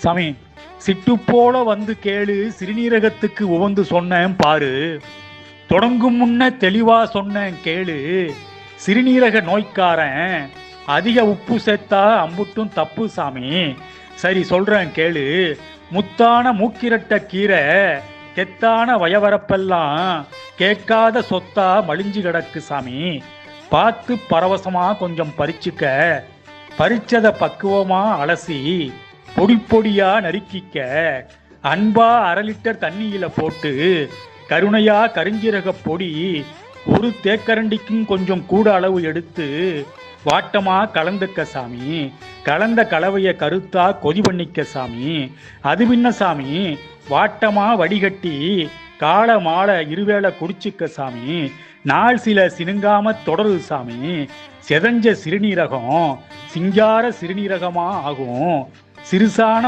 சாமி, சிட்டு போல வந்து கேளு, சிறுநீரகத்துக்கு உவந்து சொன்னேன் பாரு. தொடங்கும் முன்ன தெளிவா சொன்னேன் கேளு, சிறுநீரக நோய்க்காரன் அதிக உப்பு சேர்த்தா அம்புட்டும் தப்பு சாமி. சரி சொல்றேன் கேளு. முத்தான மூக்கிரட்ட கீரை, கெத்தான வயவரப்பெல்லாம் கேட்காத சொத்தா மலிஞ்சு கிடக்கு சாமி. பார்த்து பரவசமா கொஞ்சம் பறிச்சுக்க, பறிச்சத பக்குவமா அலசி பொடி பொடியா நறுக்கிக்க, அன்பா 1/2 லிட்டர் தண்ணியில போட்டு கருணையா கருஞ்சீரக பொடி 1 தேக்கரண்டிக்கும் கொஞ்சம் கூட அளவு எடுத்து வாட்டமா கலந்துக்க சாமி. கலந்த கலவைய கருத்தா கொதி பண்ணிக்க சாமி. அது பின்ன சாமி, வாட்டமா வடிகட்டி கால மாலை இருவேளை குடிச்சுக்க சாமி. நாள் சில சினுங்காம தொடருது சாமி. செதஞ்ச சிறுநீரகம் சிங்கார சிறுநீரகமா ஆகும். சிறுசான